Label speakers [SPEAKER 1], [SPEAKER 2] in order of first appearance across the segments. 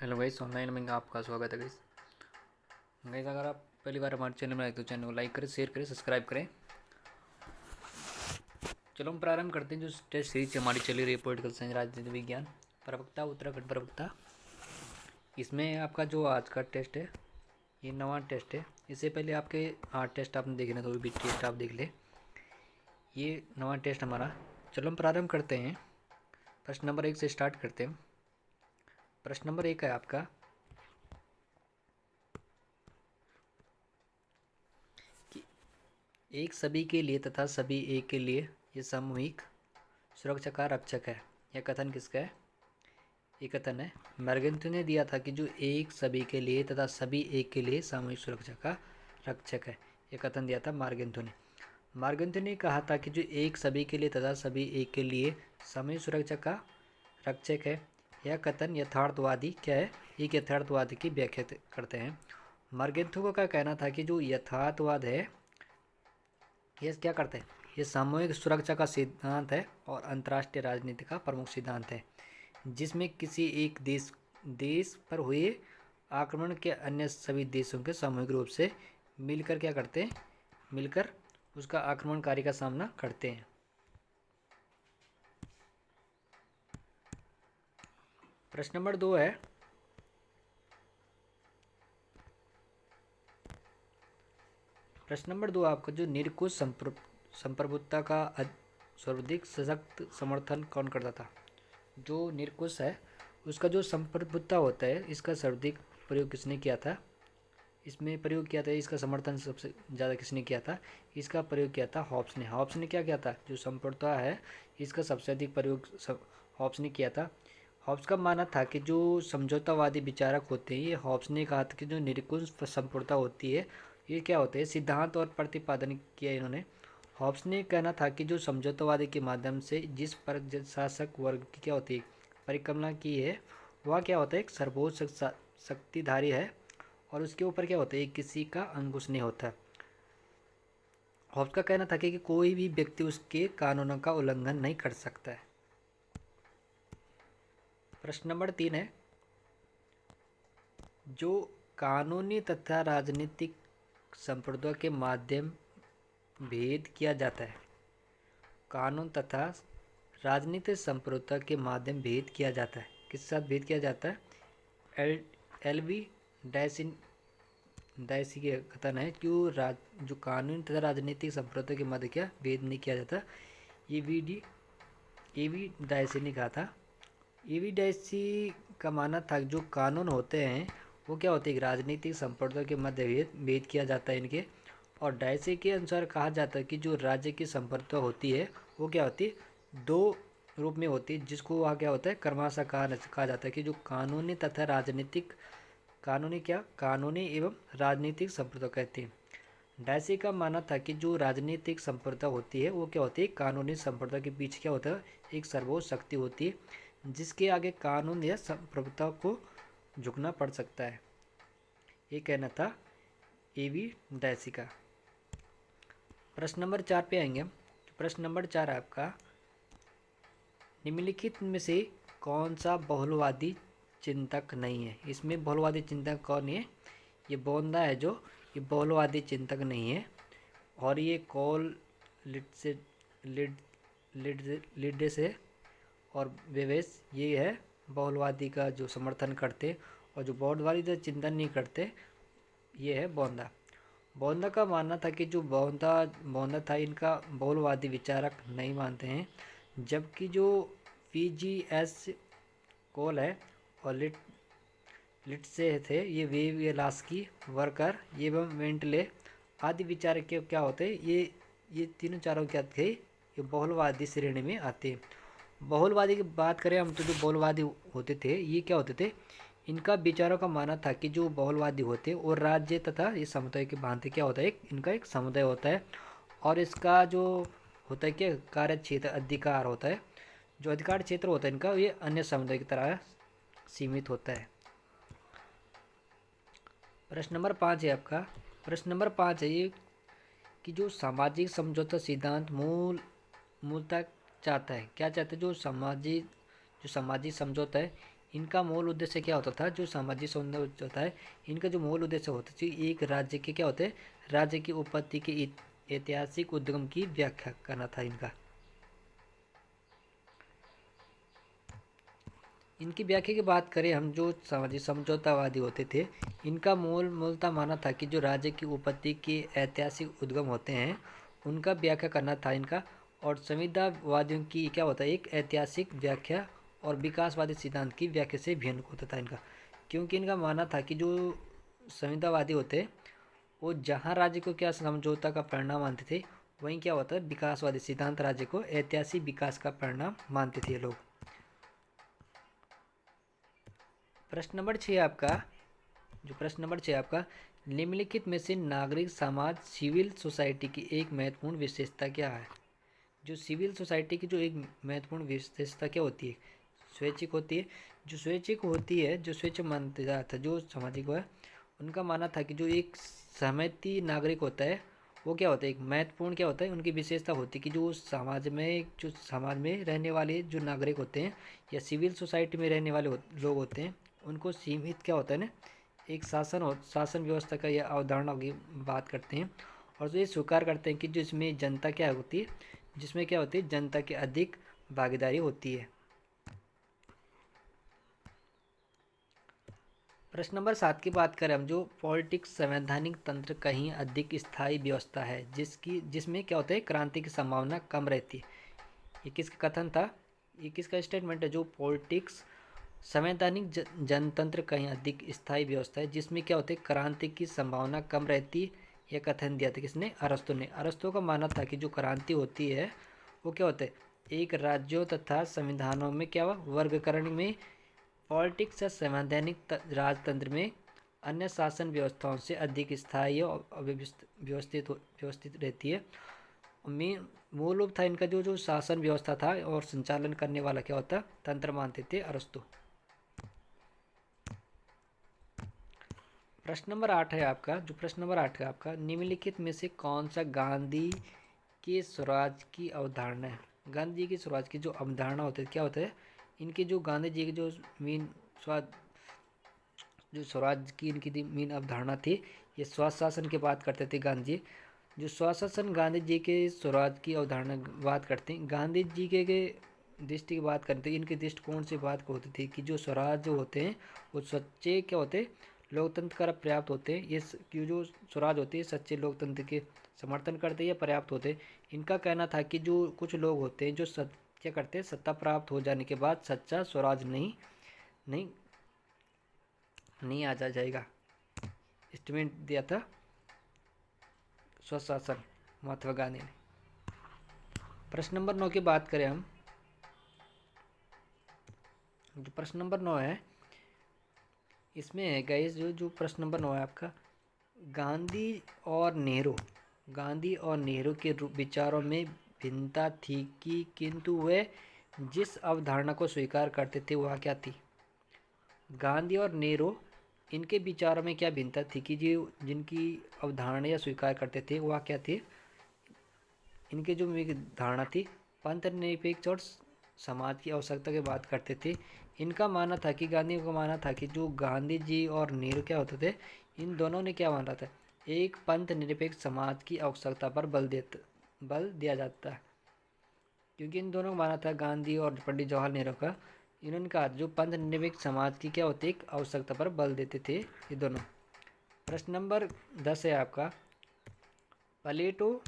[SPEAKER 1] Hello guys, online में आपका स्वागत है गाइस। अगर आप पहली बार हमारे चैनल में आए तो चैनल को लाइक करें, शेयर करें, सब्सक्राइब करें। चलो हम प्रारंभ करते हैं। जो टेस्ट सीरीज हमारी चली रही है पॉलिटिकल साइंस, राजनीति विज्ञान, प्रवक्ता, उत्तराखंड प्रवक्ता, इसमें आपका जो आज का टेस्ट है ये नवा टेस्ट है। इससे पहले आपके 8 टेस्ट आपने देखे ना, तो भी टेस्ट आप देख ले। ये नवा टेस्ट हमारा। चलो हम प्रारंभ करते हैं। प्रश्न नंबर 1 से स्टार्ट करते हैं। प्रश्न नंबर 1 है आपका कि एक सभी के लिए तथा सभी एक के लिए ये सामूहिक सुरक्षा का रक्षक है। यह कथन किसका है? ये कथन है मैकगंथी ने दिया था कि जो एक सभी के लिए तथा सभी एक के लिए सामूहिक सुरक्षा का रक्षक है। यह कथन दिया था मैकगंथी ने। मैकगंथी ने कहा था कि जो एक सभी के लिए तथा सभी एक के लिए सामूहिक सुरक्षा का रक्षक है। यह कथन यथार्थवादी क्या है? एक यथार्थवादी की व्याख्या करते हैं। मैकगंथी का कहना था कि जो यथार्थवाद है ये क्या करते हैं? ये सामूहिक सुरक्षा का सिद्धांत है और अंतर्राष्ट्रीय राजनीति का प्रमुख सिद्धांत है, जिसमें किसी एक देश पर हुए आक्रमण के अन्य सभी देशों के सामूहिक रूप से मिलकर क्या करते हैं? मिलकर उसका आक्रमणकारी का सामना करते हैं। प्रश्न नंबर 2 है प्रश्न नंबर 2 आपका जो निरंकुश संप्रभुता का सर्वाधिक सशक्त समर्थन कौन करता था? जो निरंकुश है उसका जो संप्रभुता होता है इसका सर्वाधिक प्रयोग किसने किया था? इसमें प्रयोग किया था, इसका समर्थन सबसे ज़्यादा किसने किया था? इसका प्रयोग किया था हॉब्स ने। हॉब्स ने क्या किया था? जो संप्रभुता है इसका सबसे अधिक प्रयोग हॉब्स ने किया था। हॉब्स का मानना था कि जो समझौतावादी विचारक होते हैं, ये हॉब्स ने कहा था कि जो निरंकुश संप्रभुता होती है ये क्या होते हैं? सिद्धांत और प्रतिपादन किया इन्होंने। हॉब्स ने कहना था कि जो समझौतावादी के माध्यम से जिस पर शासक वर्ग की क्या होती है परिकल्पना की है वह क्या होता है? एक सर्वोच्च शक्तिधारी है और उसके ऊपर क्या होता है? किसी का अंकुश नहीं होता। हॉब्स का कहना था कि कोई भी व्यक्ति उसके कानूनों का उल्लंघन नहीं कर सकता है। प्रश्न नंबर 3 है जो कानूनी तथा राजनीतिक संप्रदाय के माध्यम भेद किया जाता है। कानून तथा राजनीतिक संप्रभुता के माध्यम भेद किया जाता है। किस साथ भेद किया जाता है? एलवी डायसी के कथन है कि जो कानून तथा राजनीतिक संप्रभुता के मध्य क्या भेद नहीं किया जाता। एवी डायसी ने कहा था। एवी डायसी का मानना था जो कानून होते हैं वो क्या होते हैं? राजनीतिक संप्रभुता के मध्य भेद किया जाता है इनके। और डायसी के अनुसार कहा जाता है कि जो राज्य की संप्रभुता होती है वो क्या होती है? 2 रूप में होती है, जिसको वहाँ क्या होता है? क्रमशः कहा जाता है कि जो कानूनी तथा राजनीतिक कानूनी एवं राजनीतिक संप्रभुता कहते हैं। डायसी का मानना था कि जो राजनीतिक संप्रभुता होती है वो क्या होती है? कानूनी संप्रभुता के पीछे क्या होता है? एक सर्वोच्च शक्ति होती है जिसके आगे कानून या संप्रभुता को झुकना पड़ सकता है। ये कहना था एवी डायसी का। प्रश्न नंबर 4 पे आएंगे हम। प्रश्न नंबर 4 आपका निम्नलिखित में से कौन सा बहुलवादी चिंतक नहीं है? इसमें बहुलवादी चिंतक कौन है? ये बोंदा है जो ये बहुलवादी चिंतक नहीं है। और ये कॉल लिड्स है और वेवेस ये है बहुलवादी का जो समर्थन करते और जो बहुलवादी का चिंतन नहीं करते ये है बोंदा। बोंदा का मानना था कि जो बोंदा था इनका बहुलवादी विचारक नहीं मानते हैं, जबकि जो पीजीएस कोल है और लिट से थे ये वेलास्की वर्कर एवं वेंटले आदि विचारक के क्या होते हैं? ये तीनों चारों क्या थे? ये बहुलवादी श्रेणी में आते हैं। बहुलवादी की बात करें हम तो जो बहुलवादी होते थे ये क्या होते थे? इनका विचारों का मानना था कि जो बहुलवादी होते हैं और राज्य तथा इस समुदाय के भांति क्या होता है? इनका एक समुदाय होता है और इसका जो होता है क्या कार्य क्षेत्र अधिकार होता है। जो अधिकार क्षेत्र होता है इनका ये अन्य समुदाय की तरह सीमित होता है। प्रश्न नंबर 5 है आपका। प्रश्न नंबर 5 है ये कि जो सामाजिक समझौता सिद्धांत मूलतः चाहता है, क्या चाहता है? जो सामाजिक समझौता है इनका मूल उद्देश्य क्या होता था, जो सामाजिक सौंदर्य होता है, इनका जो मूल उद्देश्य होता है एक राज्य के क्या होते हैं, राज्य की उत्पत्ति के ऐतिहासिक उद्गम की व्याख्या करना था इनका। इनकी व्याख्या की बात करें हम, जो सामाजिक समझौतावादी होते थे, इनका मूलता माना था कि जो राज्य की उत्पत्ति के ऐतिहासिक उद्गम होते हैं उनका व्याख्या करना था इनका। और संविधावादियों की क्या होता है, एक ऐतिहासिक व्याख्या और विकासवादी सिद्धांत की व्याख्या से भिन्न होता था इनका। क्योंकि इनका मानना था कि जो संविधावादी होते वो जहाँ राज्य को क्या समझौता का परिणाम मानते थे, वहीं क्या होता है, विकासवादी सिद्धांत राज्य को ऐतिहासिक विकास का परिणाम मानते थे ये लोग। प्रश्न नंबर 6 आपका, जो प्रश्न नंबर 6 आपका, निम्नलिखित में से नागरिक समाज सिविल सोसाइटी की एक महत्वपूर्ण विशेषता क्या है। जो सिविल सोसाइटी की जो एक महत्वपूर्ण विशेषता क्या होती है, स्वैच्छिक होती है। जो स्वैच्छिक होती है, जो स्वैच्छिक माना था, जो सामाजिक है, उनका मानना था कि जो एक सहमति नागरिक होता है वो क्या होता है, एक महत्वपूर्ण क्या होता है, उनकी विशेषता होती है कि जो समाज में रहने वाले जो नागरिक होते हैं या सिविल सोसाइटी में रहने वाले लोग होते हैं, उनको सीमित क्या होता है ना, एक शासन व्यवस्था का यह अवधारणा की बात करते हैं। और तो ये स्वीकार करते हैं कि जो इसमें जनता क्या होती है, जिसमें क्या होती है, जनता की अधिक भागीदारी होती है। प्रश्न नंबर 7 की बात करें हम, जो पॉलिटिक्स संवैधानिक तंत्र कहीं अधिक स्थायी व्यवस्था है जिसमें क्या होता है, क्रांति की संभावना कम रहती है। ये किसका कथन था, ये किसका स्टेटमेंट है, जो पॉलिटिक्स संवैधानिक जनतंत्र कहीं अधिक स्थायी व्यवस्था है जिसमें क्या होते है, क्रांति की संभावना कम रहती है। यह कथन दिया था किसने, अरस्तु ने। अरस्तु का मानना था कि जो क्रांति होती है वो क्या होता है, एक राज्यों तथा संविधानों में क्या हुआ, वर्गीकरण में पॉलिटिक्स या संवैधानिक राजतंत्र में अन्य शासन व्यवस्थाओं से अधिक स्थायी और व्यवस्थित रहती है। मूल रूप था इनका जो शासन व्यवस्था था और संचालन करने वाला क्या होता, तंत्र मानते थे अरस्तु। प्रश्न नंबर 8 है आपका, जो प्रश्न नंबर 8 है आपका, निम्नलिखित में से कौन सा गांधी के स्वराज की अवधारणा है। गांधी जी की स्वराज की जो अवधारणा होती है, क्या होता है, इनकी जो गांधी जी की जो मेन जो स्वराज की इनकी मेन अवधारणा थी, ये स्वशासन की बात करते थे गांधी जी। जो स्वशासन गांधी जी के स्वराज की अवधारणा बात करते हैं, गांधी जी के दृष्टि की बात करते हैं, इनके दृष्टिकोण से बात होती थी कि जो स्वराज जो होते हैं वो सच्चे क्या होते हैं, लोकतंत्र का पर्याप्त होते हैं। ये जो स्वराज होते हैं सच्चे लोकतंत्र के समर्थन करते हैं या पर्याप्त होते हैं। इनका कहना था कि जो कुछ लोग होते हैं जो क्या करते हैं, सत्ता प्राप्त हो जाने के बाद सच्चा स्वराज नहीं आ जाएगा। स्टेटमेंट दिया था स्वशासन महात्मा गांधी ने। प्रश्न नंबर 9 की बात करें हम, जो प्रश्न नंबर 9 है इसमें है गाइस, जो प्रश्न नंबर 9 है आपका, गांधी और नेहरू के विचारों में भिन्नता थी कि किंतु वे जिस अवधारणा को स्वीकार करते थे वह क्या थी। गांधी और नेहरू इनके विचारों में क्या भिन्नता थी कि जो जिनकी अवधारणा या स्वीकार करते थे वह क्या थी। इनके जो धारणा थी पंथ निरपेक्ष और समाज की आवश्यकता की बात करते थे। इनका मानना था कि गांधी का मानना था कि जो गांधी जी और नेहरू क्या होते थे, इन दोनों ने क्या माना था, एक पंथ निरपेक्ष समाज की आवश्यकता पर बल दिया जाता है। क्योंकि इन दोनों का मानना था, गांधी और पंडित जवाहरलाल नेहरू का, इन्होंने कहा जो पंथ निरपेक्ष समाज की क्या होती है, एक आवश्यकता पर बल देते थे ये दोनों। प्रश्न नंबर 10 है आपका, प्लेटो,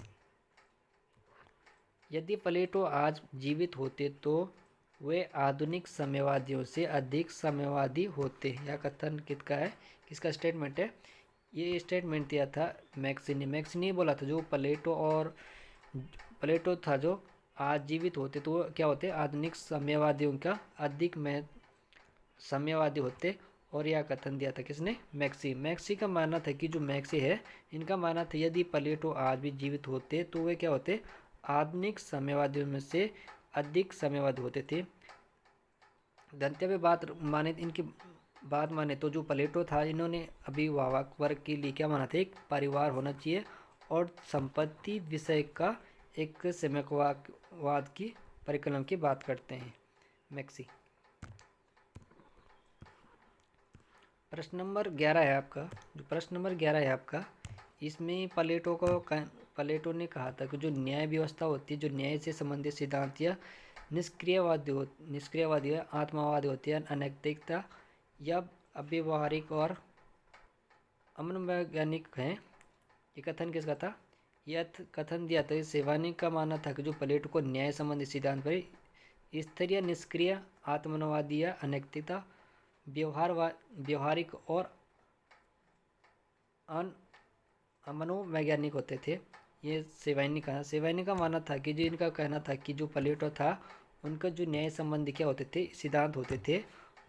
[SPEAKER 1] यदि प्लेटो आज जीवित होते तो वे आधुनिक साम्यवादियों से अधिक साम्यवादी होते। यह कथन किसका है, किसका स्टेटमेंट है, ये स्टेटमेंट दिया था मैक्स ने बोला था जो प्लेटो था जो आज जीवित होते तो क्या होते, आधुनिक साम्यवादियों का अधिक साम्यवादी होते। और यह कथन दिया था किसने, मैक्सी का मानना था कि जो मैक्सी है इनका मानना था यदि प्लेटो आज भी जीवित होते तो वे क्या होते, आधुनिक साम्यवादियों में से अधिक साम्यवादी होते थे। गंतव्य इनकी बात माने तो जो प्लेटो था, इन्होंने अभिभावक वर्ग के लिए क्या माना था, एक परिवार होना चाहिए और संपत्ति विषय का एक साम्यवाद की परिकल्पना की बात करते हैं मैक्सी। प्रश्न नंबर 11 है आपका। जो प्रश्न नंबर 11 है आपका, इसमें प्लेटो ने कहा था कि जो न्याय व्यवस्था होती है, जो न्याय से संबंधित सिद्धांत या निष्क्रियवादी या आत्मवादी होती है, अनैतिकता या अव्यवहारिक और अमनवैज्ञानिक हैं। ये कथन किसका था? यह कथन दिया था सेवानी का मानना था कि जो प्लेटो को न्याय संबंधी सिद्धांत पर स्थिर निष्क्रिय आत्मवादी या अनैतिकता व्यवहारिक और मनोवैज्ञानिक होते थे। ये सेवानी का मानना था कि जो इनका कहना था कि जो प्लेटो था उनका जो न्याय संबंधी क्या होते थे सिद्धांत होते थे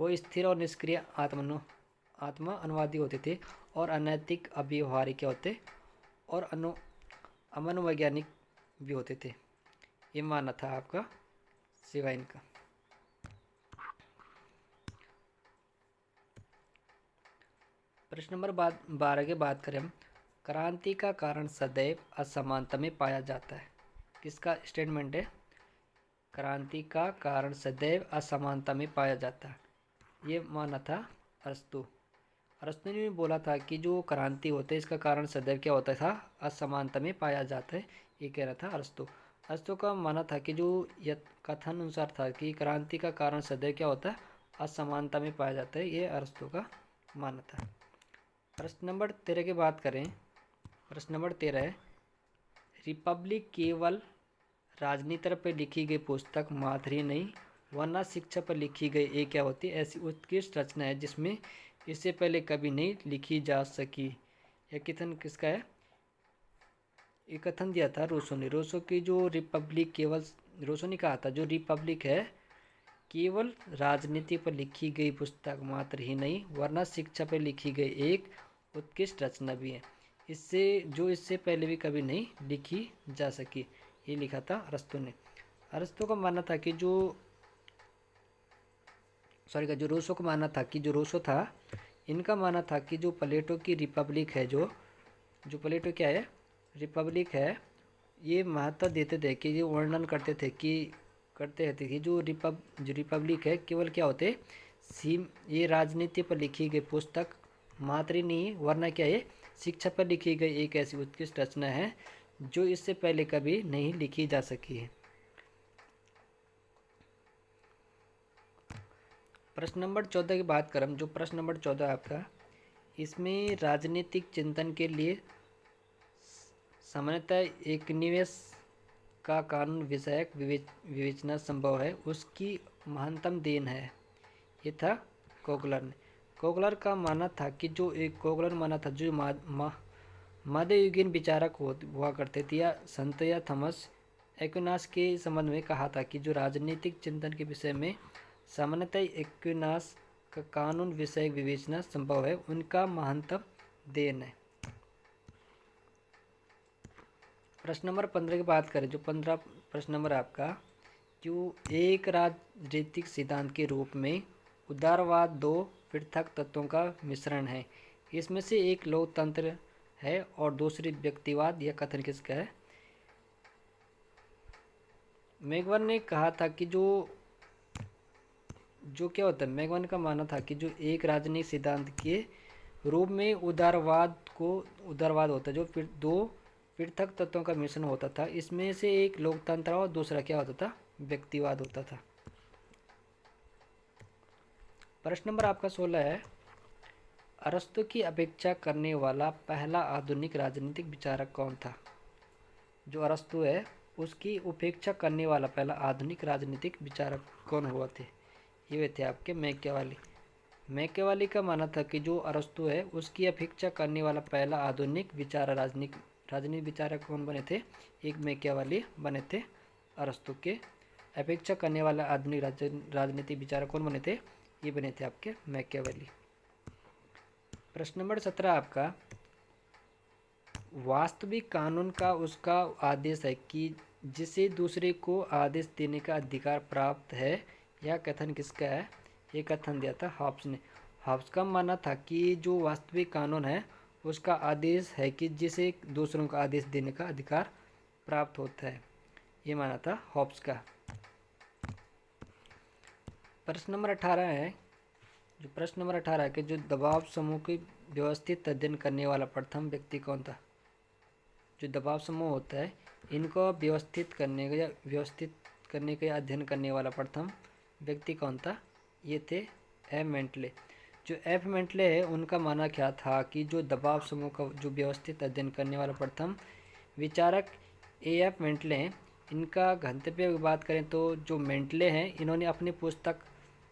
[SPEAKER 1] वो स्थिर और निष्क्रिय आत्मा अनुवादी होते थे और अनैतिक अव्यवहारिक क्या होते और अमनोवैज्ञानिक भी होते थे। ये मानना था आपका सेवाइन का। प्रश्न नंबर 12 की बात करें हम, क्रांति का कारण सदैव असमानता में पाया जाता है। किसका स्टेटमेंट है? क्रांति का कारण सदैव असमानता में पाया जाता है। ये माना था अरस्तु। अरस्तु ने बोला था कि जो क्रांति होते है इसका कारण सदैव क्या होता था? असमानता में पाया जाता है। ये कह रहा था अरस्तु। अरस्तु का माना था कि जो यह कथन अनुसार था कि क्रांति का कारण सदैव क्या होता है? असमानता में पाया जाता है। ये अरस्तु का मानना था। प्रश्न नंबर 13 की बात करें। प्रश्न नंबर 13 है, रिपब्लिक केवल राजनीति पर लिखी गई पुस्तक मात्र ही नहीं वरना शिक्षा पर लिखी गई एक क्या होती है ऐसी उत्कृष्ट रचना है जिसमें इससे पहले कभी नहीं लिखी जा सकी। यह कथन किसका है? ये कथन दिया था रूसो ने। रूसो की जो रिपब्लिक केवल, रूसो ने कहा था जो रिपब्लिक है केवल राजनीति पर लिखी गई पुस्तक मात्र ही नहीं वरना शिक्षा पर लिखी गई एक उत्कृष्ट रचना भी है, इससे पहले भी कभी नहीं लिखी जा सकी। ये लिखा था अरस्तु ने। अरस्तु का मानना था कि जो रूसो को मानना था कि जो रूसो था इनका मानना था कि जो प्लेटो की रिपब्लिक है, जो प्लेटो क्या है रिपब्लिक है, ये महत्व देते थे कि ये वर्णन करते थे कि जो रिपब्लिक है केवल क्या होते ये राजनीति पर लिखी गई पुस्तक मात्र ही नहीं वरना क्या है शिक्षा पर लिखी गई एक ऐसी उत्कृष्ट रचना है जो इससे पहले कभी नहीं लिखी जा सकी है। प्रश्न नंबर 14 की बात करें। जो प्रश्न नंबर 14 आपका, इसमें राजनीतिक चिंतन के लिए सामान्यतः एक निवेश का कानून विषयक विवेचना संभव है उसकी महत्तम देन है। ये था कोगलर ने। कोगलर का मानना था कि जो मध्ययुगीन विचारक हुआ करते थे या संत या थॉमस एक्विनास के संबंध में कहा था कि जो राजनीतिक चिंतन के विषय में सामान्यतः एक्विनास का कानून विषयक विवेचना संभव है उनका महत्तम देन है। प्रश्न नंबर 15 की बात करें। जो 15 प्रश्न नंबर आपका, जो एक राजनीतिक सिद्धांत के रूप में उदारवाद दो पृथक तत्वों का मिश्रण है, इसमें से एक लोकतंत्र है और दूसरी व्यक्तिवाद। यह कथन किसका है? मैगवन ने कहा था कि जो क्या होता है, मैगवन का मानना था कि जो एक राजनीतिक सिद्धांत के रूप में उदारवाद होता है जो फिर दो पृथक तत्वों का मिश्रण होता था, इसमें से एक लोकतंत्र और दूसरा क्या होता था? व्यक्तिवाद होता था। प्रश्न नंबर आपका 16 है, अरस्तु की अपेक्षा करने वाला पहला आधुनिक राजनीतिक विचारक कौन था? जो अरस्तु है उसकी उपेक्षा करने वाला पहला आधुनिक राजनीतिक विचारक कौन हुआ थे? ये वे थे आपके मैकियावेली। मैकियावेली का मानना था कि जो अरस्तु है उसकी अपेक्षा करने वाला पहला आधुनिक राजनीतिक विचारक कौन बने थे? एक मैकियावेली बने थे। अरस्तु के अपेक्षा करने वाला आधुनिक राजनीतिक विचारक कौन बने थे? ये बने थे आपके मैकियावेली। प्रश्न नंबर 17 आपका, वास्तविक कानून का उसका आदेश है कि जिसे दूसरे को आदेश देने का अधिकार प्राप्त है। यह कथन किसका है? ये कथन दिया था हॉब्स ने। हॉब्स का मानना था कि जो वास्तविक कानून है उसका आदेश है कि जिसे दूसरों का आदेश देने का अधिकार प्राप्त होता है। ये माना था हॉब्स का। प्रश्न नंबर 18 है, जो प्रश्न नंबर 18 है कि जो दबाव समूह की व्यवस्थित अध्ययन करने वाला प्रथम व्यक्ति कौन था। जो दबाव समूह होता है इनको व्यवस्थित करने का अध्ययन करने वाला प्रथम व्यक्ति कौन था, ये थे एफ मेंटले। जो एफ मेंटले है उनका मानना क्या था कि जो दबाव समूह का जो व्यवस्थित अध्ययन करने वाला प्रथम विचारक ए एफ मेंटले हैं। इनका गंतव्य की बात करें तो जो मेंटले हैं इन्होंने अपनी पुस्तक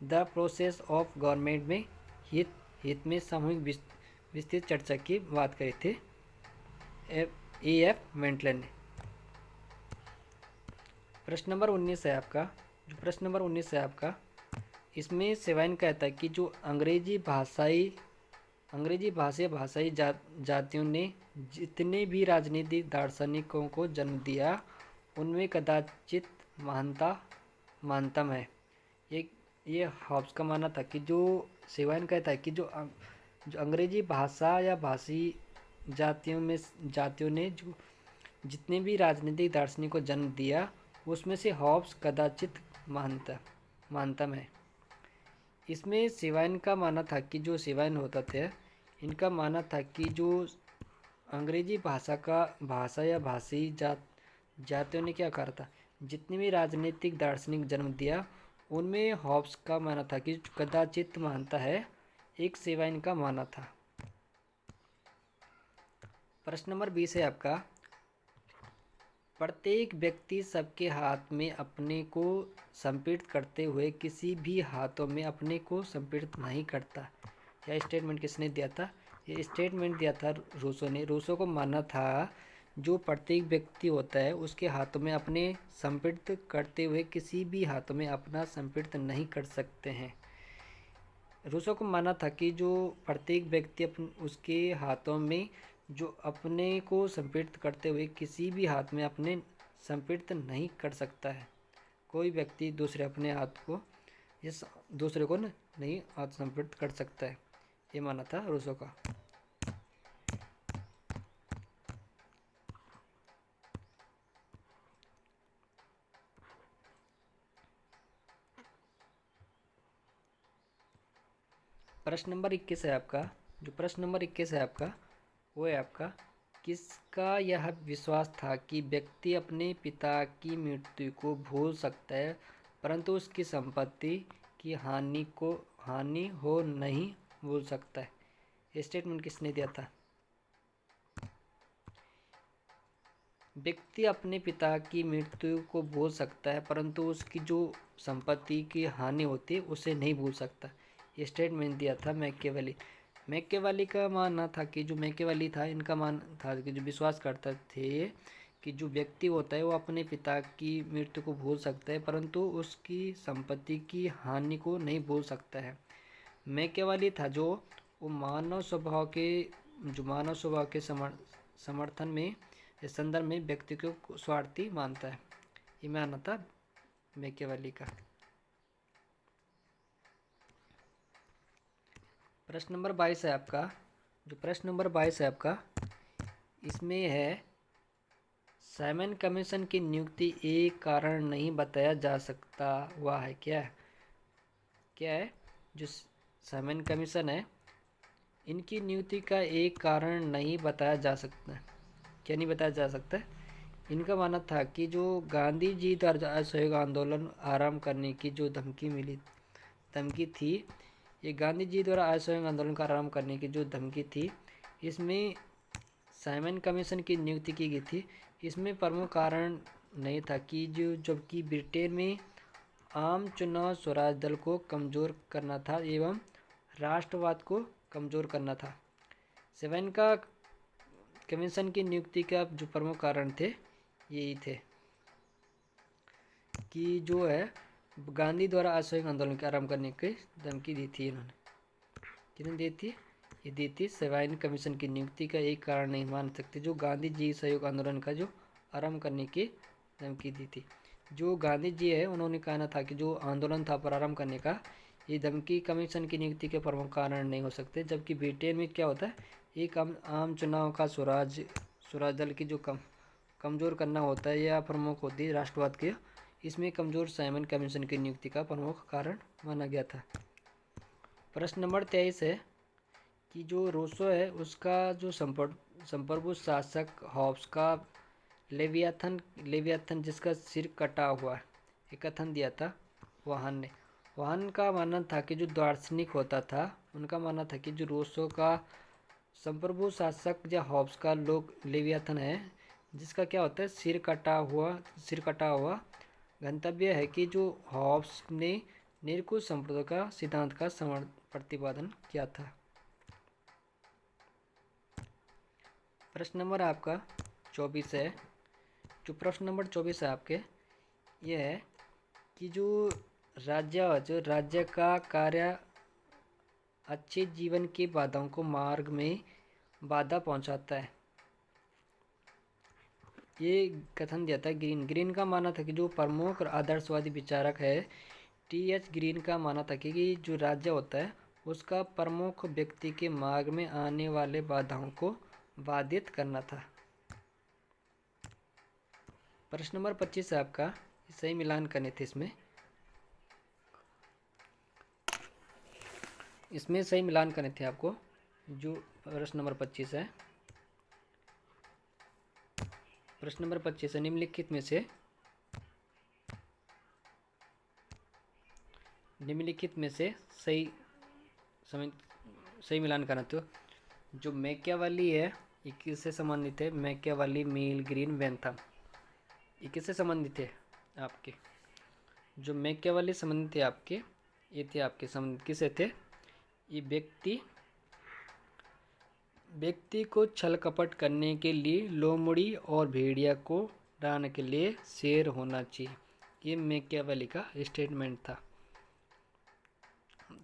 [SPEAKER 1] द प्रोसेस ऑफ गवर्नमेंट में हित में सामूहिक विस्तृत चर्चा की बात करी थी ए एफ मेंटले ने। प्रश्न नंबर 19 है आपका। जो प्रश्न नंबर 19 है आपका, इसमें सेवाइन कहता है कि जो अंग्रेजी भाषाई जातियों ने जितने भी राजनीतिक दार्शनिकों को जन्म दिया उनमें कदाचित महानतम है। ये हॉब्स का मानना था कि जो सेवाइन कहता है कि जो अंग्रेजी भाषा या भाषी जातियों ने जो जितने भी राजनीतिक दार्शनिक को जन्म दिया उसमें से हॉब्स कदाचित महानतम है। इसमें सेवाइन का मानना था कि जो सेवाइन होता थे इनका मानना था कि जो अंग्रेजी भाषा या भाषी जातियों ने क्या कहा था, जितने भी राजनीतिक दार्शनिक जन्म दिया उनमें हॉब्स का मानना था कि कदाचित मानता है, एक सेवाइन का मानना था। प्रश्न नंबर 20 है आपका। प्रत्येक व्यक्ति सबके हाथ में अपने को संपीड़ित करते हुए किसी भी हाथों में अपने को संपीड़ित नहीं करता। यह स्टेटमेंट किसने दिया था? ये स्टेटमेंट दिया था रूसो ने। रूसो को मानना था जो प्रत्येक व्यक्ति होता है उसके हाथों में अपने संपीड़ित करते हुए किसी भी हाथों में अपना संपीड़ित नहीं कर सकते हैं। रूसो को मानना था कि जो प्रत्येक व्यक्ति उसके हाथों में जो अपने को संपीड़ित करते हुए किसी भी हाथ में अपने संपीड़ित नहीं कर सकता है। कोई व्यक्ति दूसरे को नहीं हाथ संपीड़ित कर सकता है, ये माना था रूसो का। प्रश्न नंबर 21 है आपका। जो प्रश्न नंबर 21 है आपका वो है आपका, किसका यह विश्वास था कि व्यक्ति अपने पिता की मृत्यु को भूल सकता है परंतु उसकी संपत्ति की हानि हो नहीं भूल सकता है। ये स्टेटमेंट किसने दिया था? व्यक्ति अपने पिता की मृत्यु को भूल सकता है परंतु उसकी जो संपत्ति की हानि होती है उसे नहीं भूल सकता। ये स्टेटमेंट दिया था मैकियावेली का मानना था कि जो मैकियावेली था इनका मान था कि जो विश्वास करते थे कि जो व्यक्ति होता है वो अपने पिता की मृत्यु को भूल सकता है परंतु उसकी संपत्ति की हानि को नहीं भूल सकता है। मैकियावेली था जो वो मानव स्वभाव के समर्थन में इस संदर्भ में व्यक्ति को स्वार्थी मानता है। ये मानना था मैकियावेली का। प्रश्न नंबर 22 है आपका। जो प्रश्न नंबर 22 है आपका, इसमें है साइमन कमीशन की नियुक्ति एक कारण नहीं बताया जा सकता हुआ है। क्या है? जो साइमन कमीशन है इनकी नियुक्ति का एक कारण नहीं बताया जा सकता। क्या नहीं बताया जा सकता? इनका मानना था कि जो गांधी जी द्वारा असहयोग आंदोलन आरंभ करने की जो धमकी थी, ये गांधी जी द्वारा असहयोग आंदोलन का आरंभ करने की जो धमकी थी इसमें साइमन कमीशन की नियुक्ति की गई थी। इसमें प्रमुख कारण नहीं था कि जबकि ब्रिटेन में आम चुनाव स्वराज दल को कमज़ोर करना था एवं राष्ट्रवाद को कमज़ोर करना था। साइमन का कमीशन की नियुक्ति का जो प्रमुख कारण थे यही थे कि जो है गांधी द्वारा असहयोग आंदोलन के आरंभ करने की धमकी दी थी। इन्होंने किन्होंने दी थी? ये दी थी। साइमन कमीशन की नियुक्ति का एक कारण नहीं मान सकते जो गांधी जी सहयोग आंदोलन का जो आरंभ करने की धमकी दी थी। जो गांधी जी है उन्होंने कहना था कि जो आंदोलन था प्रारंभ करने का, ये धमकी कमीशन की नियुक्ति के प्रमुख कारण नहीं हो सकते। जबकि ब्रिटेन में क्या होता है, एक आम चुनाव का स्वराज दल की जो कमज़ोर करना होता है या प्रमुख होती है राष्ट्रवाद के, इसमें कमज़ोर साइमन कमीशन की नियुक्ति का प्रमुख कारण माना गया था। प्रश्न नंबर 23 है कि जो रूसो है उसका जो संप्रभु शासक हॉब्स का लेवियाथन लेवियाथन जिसका सिर कटा हुआ है, एक कथन दिया था वाहन ने। वाहन का मानना था कि जो दार्शनिक होता था, उनका मानना था कि जो रूसो का संप्रभु शासक या हॉब्स का लोग लेवियाथन है, जिसका क्या होता है सिर कटा हुआ गंतव्य है कि जो हॉब्स ने निरकुश संप्रदाय का सिद्धांत का प्रतिपादन किया था। प्रश्न नंबर आपका 24 है। जो प्रश्न नंबर 24 है आपके, ये है कि जो राज्य का कार्य अच्छे जीवन की बाधाओं को मार्ग में बाधा पहुंचाता है। ये कथन दिया था ग्रीन का मानना था कि जो प्रमुख और आदर्शवादी विचारक है, टी.एच. ग्रीन का मानना था कि जो राज्य होता है उसका प्रमुख व्यक्ति के मार्ग में आने वाले बाधाओं को बाधित करना था। प्रश्न नंबर 25 है आपका, सही मिलान करने थे इसमें सही मिलान करने थे आपको। जो प्रश्न नंबर 25 है, प्रश्न नंबर 25 है, निम्नलिखित में से सही मिलान करना। तो जो मैकियावेली है ये किससे संबंधित है? मैकियावेली, मील, ग्रीन, बेंथम, ये किससे संबंधित है आपके? जो मैकियावेली संबंधित है आपके, ये थे आपके संबंधित किससे थे? ये व्यक्ति को छल कपट करने के लिए लोमड़ी और भेड़िया को डराने के लिए शेर होना चाहिए। ये मैकियावेली का स्टेटमेंट था।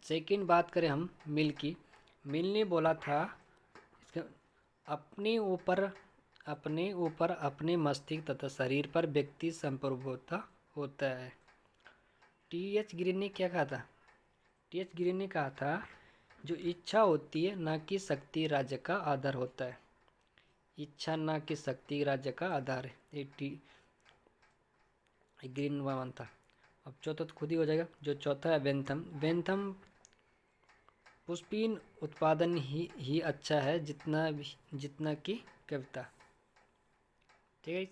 [SPEAKER 1] सेकंड बात करें हम मिल की, मिल ने बोला था अपने ऊपर अपने मस्तिष्क तथा शरीर पर व्यक्ति संप्रभुता होता है। टी.एच. ग्रीन ने क्या कहा था? टी.एच. ग्रीन ने कहा था जो इच्छा होती है ना कि शक्ति राज्य का आधार होता है। इच्छा ना कि शक्ति राज्य का आधार है, ये ग्रीन वन था। अब चौथा तो खुद ही हो जाएगा। जो चौथा है बेंथम पुष्पिन उत्पादन ही अच्छा है जितना कि कविता। ठीक है।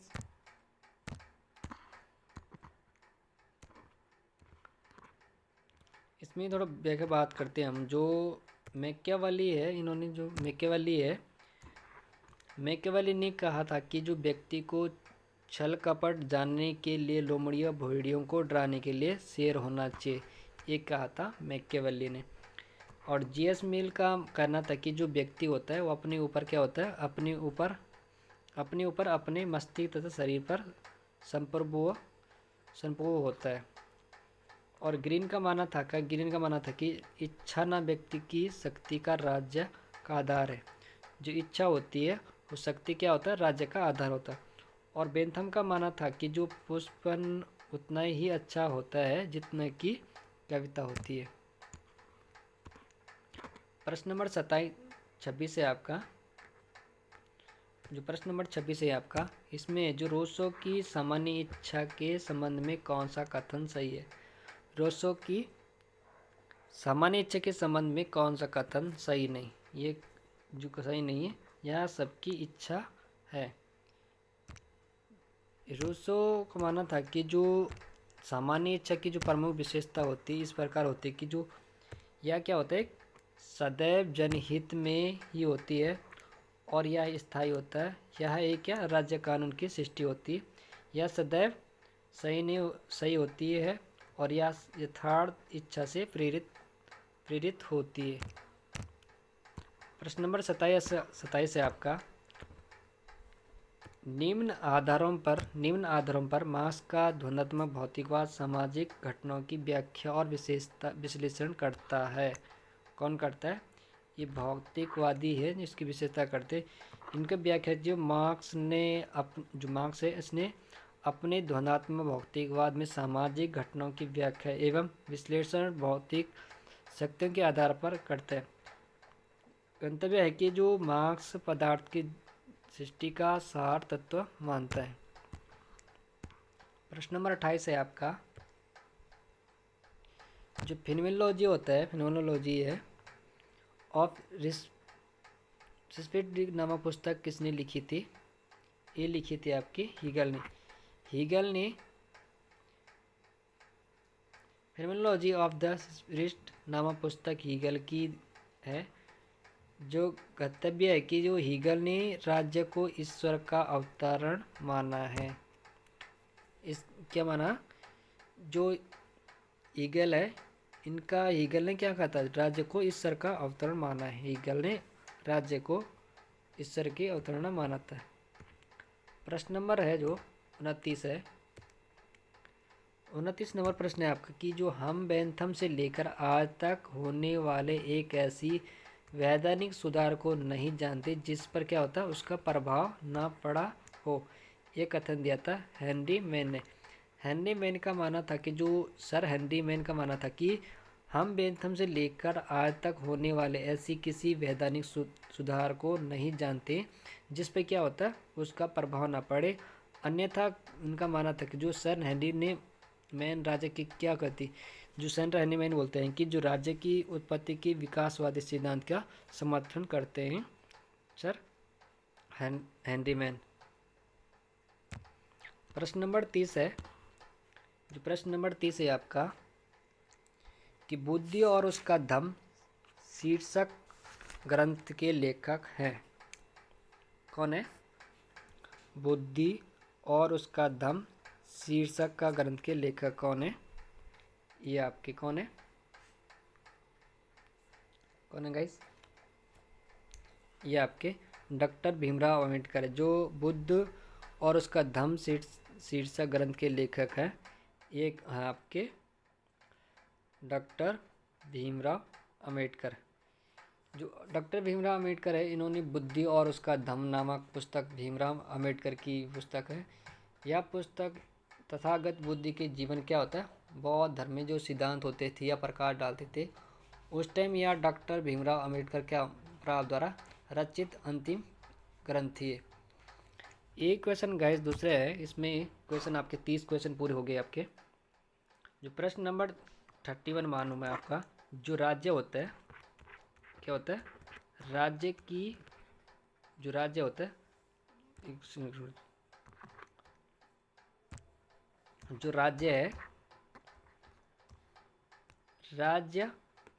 [SPEAKER 1] इसमें थोड़ा व्याख्या बात करते हैं हम। जो मैकियावेली है, इन्होंने जो मैकियावेली ने कहा था कि जो व्यक्ति को छल कपट जानने के लिए लोमड़ियों भेड़ियों को डराने के लिए शेर होना चाहिए, ये कहा था मैकियावेली ने। और जी.एस. मिल का कहना था कि जो व्यक्ति होता है वो अपने ऊपर क्या होता है, अपने ऊपर अपने मस्तिष्क तथा शरीर पर संप्रभु होता है। और ग्रीन का मानना था कि इच्छा ना व्यक्ति की शक्ति का राज्य का आधार है। जो इच्छा होती है वो शक्ति क्या होता है, राज्य का आधार होता है। और बेंथम का मानना था कि जो पुष्पन उतना ही अच्छा होता है जितना कि कविता होती है। प्रश्न नंबर 26 है आपका। जो प्रश्न नंबर 26 है आपका, इसमें जो रूसो की सामान्य इच्छा के संबंध में कौन सा कथन सही है? रूसो की सामान्य इच्छा के संबंध में कौन सा कथन सही नहीं? ये जो सही नहीं है, यह सबकी इच्छा है। रूसो का मानना था कि जो सामान्य इच्छा की जो प्रमुख विशेषता होती है इस प्रकार होती है कि जो यह क्या होता है, सदैव जनहित में ही होती है और यह स्थायी होता है। यह एक क्या राज्य कानून की सृष्टि होती है। यह सदैव सही होती है और यह यथार्थ इच्छा से प्रेरित होती है। प्रश्न नंबर 27 है आपका। निम्न आधारों पर मार्क्स का ध्वन्यात्मक भौतिकवाद सामाजिक घटनाओं की व्याख्या और विश्लेषण करता है। कौन करता है? ये भौतिकवादी है जिसकी विशेषता करते। इनका व्याख्या जो मार्क्स है इसने अपने ध्वन्यात्मक भौतिकवाद में सामाजिक घटनाओं की व्याख्या एवं विश्लेषण भौतिक शक्तियों के आधार पर करता है। गंतव्य है कि जो मार्क्स पदार्थ की सृष्टि का सार तत्व मानता है। प्रश्न नंबर 28 है आपका। जो फिनोमेनोलॉजी होता है, फिनोमेनोलॉजी है ऑफ रिस्पेक्ट नामक पुस्तक किसने लिखी थी? ये लिखी थी आपकी हीगल ने। हीगल ने फेनोमेनोलॉजी ऑफ द स्पिरिट नामक पुस्तक हीगल की है। जो कर्तव्य है कि जो हीगल ने राज्य को ईश्वर का अवतरण माना है। इस क्या माना? जो हीगल है, इनका हीगल ने क्या कहा था? राज्य को ईश्वर का अवतरण माना है। हीगल ने राज्य को ईश्वर की अवतरण माना था। प्रश्न नंबर है जो 29 है, 29 नंबर प्रश्न है आपका कि जो हम बेंथम से लेकर आज तक होने वाले एक ऐसी वैधानिक सुधार को नहीं जानते जिस पर क्या होता है उसका प्रभाव ना पड़ा हो। ये कथन दिया था हेनरी मैन ने। हेनरी मैन का मानना था कि जो सर हेनरी मैन का मानना था कि हम बेंथम से लेकर आज तक होने वाले ऐसी किसी वैधानिक सुधार को नहीं जानते जिस पे क्या होता है उसका प्रभाव ना पड़े। अन्यथा उनका मानना था कि जो सर हेनरी ने मैन राज्य की क्या करती, जो सर हेनरी मैन बोलते हैं कि जो राज्य की उत्पत्ति की विकासवादी सिद्धांत का समर्थन करते हैं सर हेनरी मैन। प्रश्न नंबर 30 है, जो प्रश्न नंबर 30 है आपका कि बुद्धि और उसका धम्म शीर्षक ग्रंथ के लेखक हैं। कौन है? बुद्धि और उसका धम्म शीर्षक का ग्रंथ के लेखक कौन है? ये आपके कौन है गाइस? ये आपके डॉक्टर भीमराव अंबेडकर है। जो बुद्ध और उसका धम्म शीर्षक ग्रंथ के लेखक हैं ये है आपके डॉक्टर भीमराव अंबेडकर। जो डॉक्टर भीमराव अंबेडकर है इन्होंने बुद्धि और उसका धम्म नामक पुस्तक भीमराव अंबेडकर की पुस्तक है। यह पुस्तक तथागत बुद्धि के जीवन क्या होता है बौद्ध धर्म में जो सिद्धांत होते थे या प्रकाश डालते थे उस टाइम यह डॉक्टर भीमराव अंबेडकर क्या द्वारा रचित अंतिम ग्रंथ थी। एक क्वेश्चन गाइस दूसरे है, इसमें क्वेश्चन आपके 30 क्वेश्चन पूरे हो गए आपके। जो प्रश्न नंबर 31 मानूँ मैं आपका, जो राज्य होता है क्या होता है? राज्य की जो राज्य होता है जो राज्य है, राज्य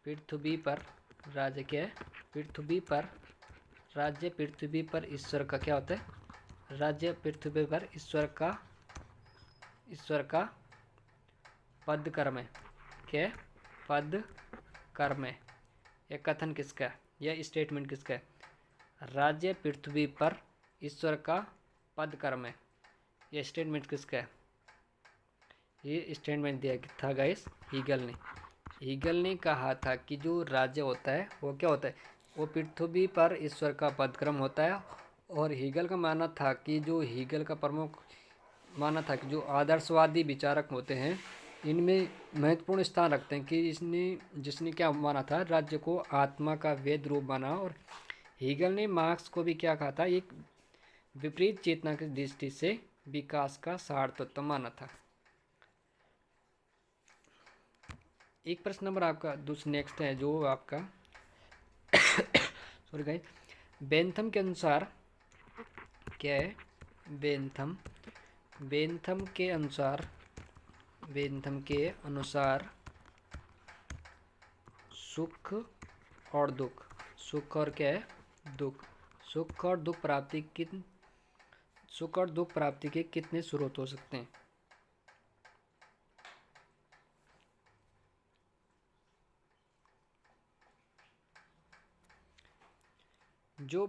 [SPEAKER 1] पृथ्वी पर, राज्य क्या है? पृथ्वी पर, राज्य पृथ्वी पर ईश्वर का क्या होता है? राज्य पृथ्वी पर ईश्वर का पद कर्म है। क्या है? पद कर्म है। यह कथन किसका है? यह स्टेटमेंट किसका है? राज्य पृथ्वी पर ईश्वर का पद कर्म है। यह स्टेटमेंट किसका है? ये स्टेटमेंट दिया था गाइस हीगल ने। हीगल ने कहा था कि जो राज्य होता है वो क्या होता है? वो पृथ्वी पर ईश्वर का पदक्रम होता है। और हीगल का मानना था कि जो हीगल का प्रमुख मानना था कि जो आदर्शवादी विचारक होते हैं इनमें महत्वपूर्ण स्थान रखते हैं कि जिसने क्या माना था? राज्य को आत्मा का वेद रूप माना। और हीगल ने मार्क्स को भी क्या कहा था? एक विपरीत चेतना की दृष्टि से विकास का सार तत्व माना था। एक प्रश्न नंबर आपका दूसरा नेक्स्ट है जो आपका सॉरी गाइस, बेंथम के अनुसार क्या है? बेंथम के अनुसार सुख और दुख, सुख और क्या है? दुख, सुख और दुख प्राप्ति के कितने स्रोत हो सकते हैं? जो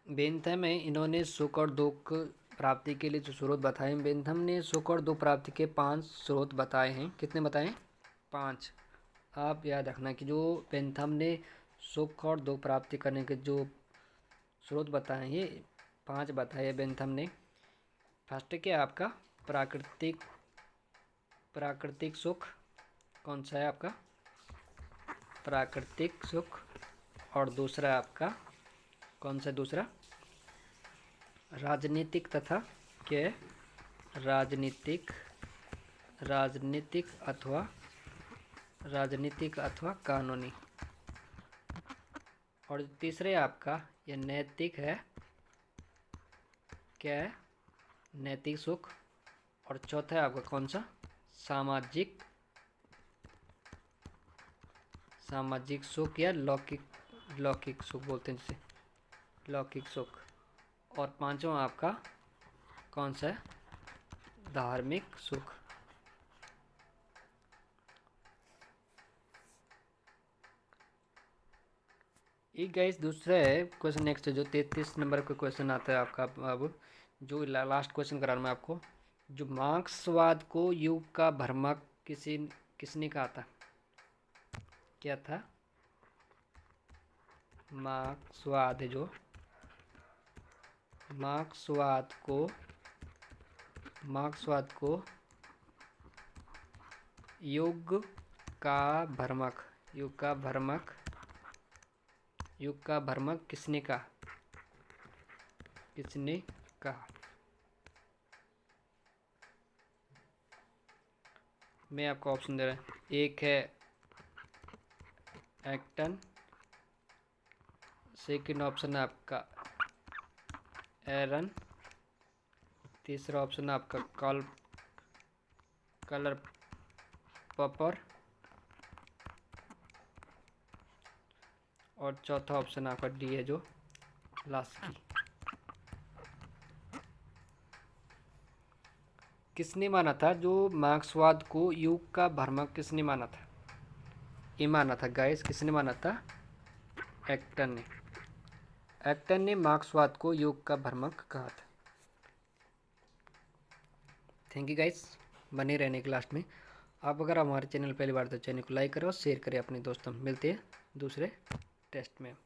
[SPEAKER 1] बेंथम है इन्होंने सुख और दुख प्राप्ति के लिए जो स्रोत बताए, बेंथम ने सुख और दुख प्राप्ति के 5 स्रोत बताए हैं। कितने बताए? 5। आप याद रखना कि जो बेंथम ने सुख और दुख प्राप्ति करने के जो स्रोत बताए ये 5 बताए बेंथम ने। फर्स्ट क्या है आपका? प्राकृतिक सुख। कौन सा है आपका? प्राकृतिक सुख। और दूसरा आपका कौन सा? दूसरा राजनीतिक तथा क्या है? राजनीतिक अथवा कानूनी। और तीसरे आपका ये नैतिक है, क्या है, नैतिक सुख। और चौथा है आपका कौन सा, सामाजिक, सामाजिक सुख या लौकिक, लौकिक सुख बोलते हैं जिसे, लौकिक सुख। और पांचवा आपका कौन सा है, धार्मिक सुख। एक गाइस दूसरा है क्वेश्चन, नेक्स्ट जो 33 नंबर का क्वेश्चन आता है आपका, अब जो लास्ट क्वेश्चन करा रहा हूं मैं आपको। जो मार्क्सवाद को युग का भ्रमक किसने कहा था, क्या था, मार्क्सवाद है जो, मार्क्सवाद को युग का भ्रमक, युग का भ्रमक किसने कहा, किसने कहा। मैं आपको ऑप्शन दे रहा हूँ, एक है एक्टन, सेकंड ऑप्शन है आपका एरन, तीसरा ऑप्शन है आपका कलर पपर, और चौथा ऑप्शन आपका डी है जो लास्की। किसने माना था, जो मार्क्सवाद को युग का भ्रमक किसने माना था, ये माना था गाइस, किसने माना था, एक्टन ने मार्क्सवाद को युग का भ्रमक कहा था। थैंक यू गाइस, बने रहने के लास्ट में। आप अगर हमारे चैनल पहली बार तो चैनल को लाइक करें और शेयर करें अपने दोस्तों। मिलते हैं दूसरे टेस्ट में।